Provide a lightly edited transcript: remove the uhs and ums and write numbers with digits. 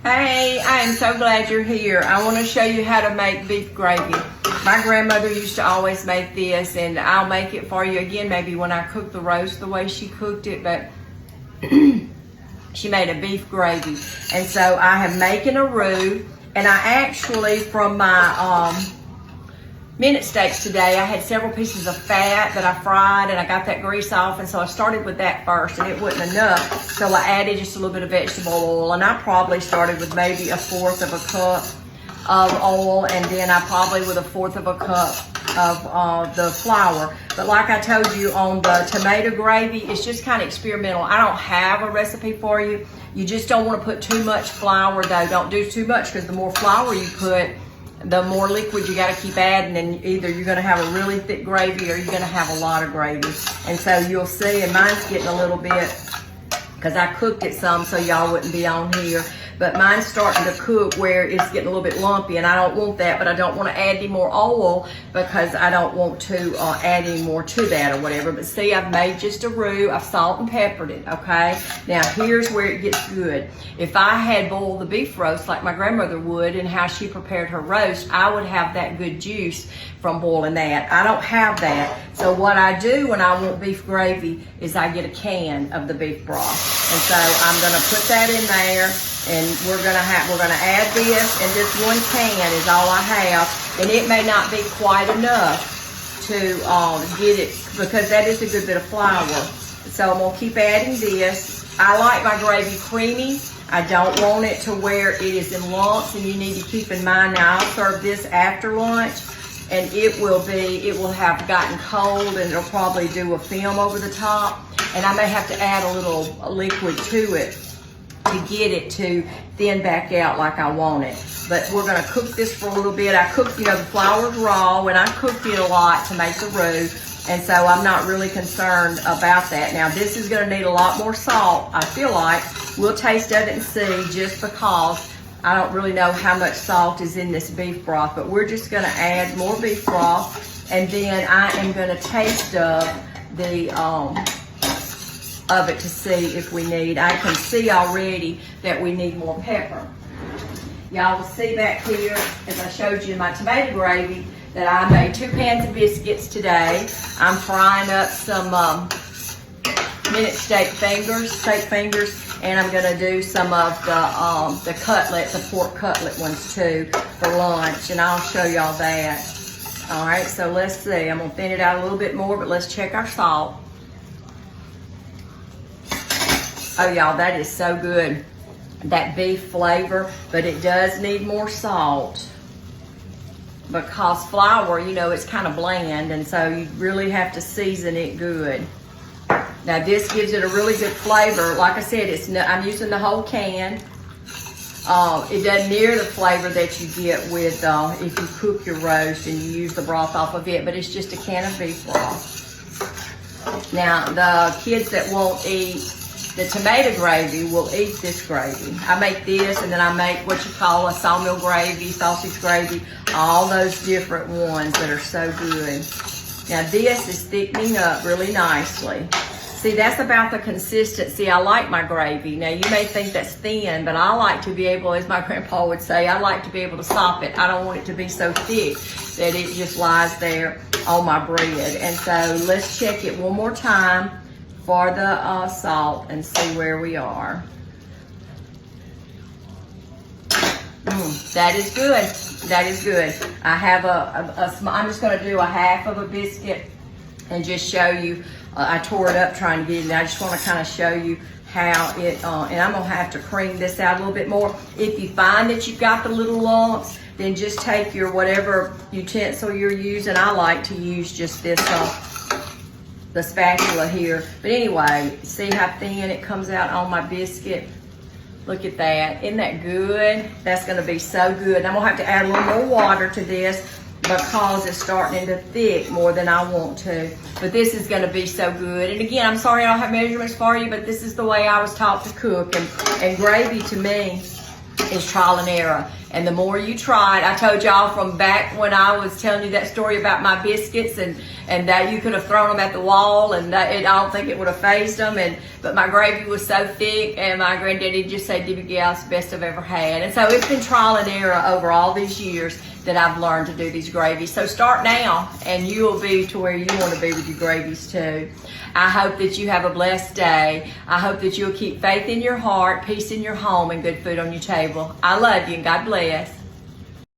Hey, I am so glad you're here. I want to show you how to make beef gravy. My grandmother used to always make this, and I'll make it for you again maybe when I cook the roast the way she cooked it, but she made a beef gravy. And so I am making a roux, and I actually, from my minute steaks today, I had several pieces of fat that I fried, and I got that grease off, and so I started with that first, and it wasn't enough, so I added just a little bit of vegetable oil, and I probably started with maybe 1/4 of a cup of oil, and then I probably with 1/4 of a cup of the flour. But like I told you on the tomato gravy, it's just kind of experimental. I don't have a recipe for you. You just don't want to put too much flour though. Don't do too much, because the more flour you put, the more liquid you got to keep adding, and either you're going to have a really thick gravy or you're going to have a lot of gravy. And so you'll see, and mine's getting a little bit, because I cooked it some so y'all wouldn't be on here, but mine's starting to cook where it's getting a little bit lumpy, and I don't want that, but I don't want to add any more oil because I don't want to add any more to that or whatever. But see, I've made just a roux. I've salt and peppered it, okay? Now, here's where it gets good. If I had boiled the beef roast like my grandmother would and how she prepared her roast, I would have that good juice from boiling that. I don't have that. So what I do when I want beef gravy is I get a can of the beef broth. And so I'm gonna put that in there, and we're gonna add this, and this one can is all I have, and it may not be quite enough to get it, because that is a good bit of flour. So I'm gonna keep adding this. I like my gravy creamy. I don't want it to where it is in lumps, and you need to keep in mind, now I'll serve this after lunch, and it will have gotten cold, and it'll probably do a film over the top, and I may have to add a little liquid to it to get it to thin back out like I want it. But we're gonna cook this for a little bit. I cooked, the flour's raw, and I cooked it a lot to make the roux, and so I'm not really concerned about that. Now this is gonna need a lot more salt, I feel like. We'll taste of it and see, just because I don't really know how much salt is in this beef broth, but we're just gonna add more beef broth, and then I am gonna taste of it to see if we need. I can see already that we need more pepper. Y'all will see back here, as I showed you in my tomato gravy, that I made 2 pans of biscuits today. I'm frying up some minute steak fingers, and I'm gonna do some of the cutlets, the pork cutlet ones too, for lunch, and I'll show y'all that. All right, so let's see. I'm gonna thin it out a little bit more, but let's check our salt. Oh, y'all, that is so good, that beef flavor, but it does need more salt, because flour, it's kind of bland, and so you really have to season it good. Now this gives it a really good flavor. Like I said, I'm using the whole can. It doesn't near the flavor that you get with if you cook your roast and you use the broth off of it, but it's just a can of beef broth. Now the kids that won't eat the tomato gravy will eat this gravy. I make this, and then I make what you call a sawmill gravy, sausage gravy, all those different ones that are so good. Now this is thickening up really nicely. See, that's about the consistency I like my gravy. Now you may think that's thin, but I like to be able, as my grandpa would say, I like to be able to stop it. I don't want it to be so thick that it just lies there on my bread. And so let's check it one more time for the salt and see where we are. That is good. That is good. I have I'm just going to do 1/2 of a biscuit and just show you. I tore it up trying to get it, and I just want to kind of show you how it, and I'm going to have to cream this out a little bit more. If you find that you've got the little lumps, then just take your whatever utensil you're using. I like to use just this, the spatula here. But anyway, see how thin it comes out on my biscuit? Look at that. Isn't that good? That's going to be so good. And I'm going to have to add a little more water to this, because it's starting to thick more than I want to. But this is gonna be so good. And again, I'm sorry I don't have measurements for you, but this is the way I was taught to cook. And gravy to me is trial and error. And the more you try it, I told y'all from back when I was telling you that story about my biscuits and that you could have thrown them at the wall and that I don't think it would have phased them. But my gravy was so thick, and my granddaddy just said, Debbie Gal, it's the best I've ever had. And so it's been trial and error over all these years that I've learned to do these gravies. So start now, and you will be to where you want to be with your gravies too. I hope that you have a blessed day. I hope that you'll keep faith in your heart, peace in your home, and good food on your table. I love you, and God bless.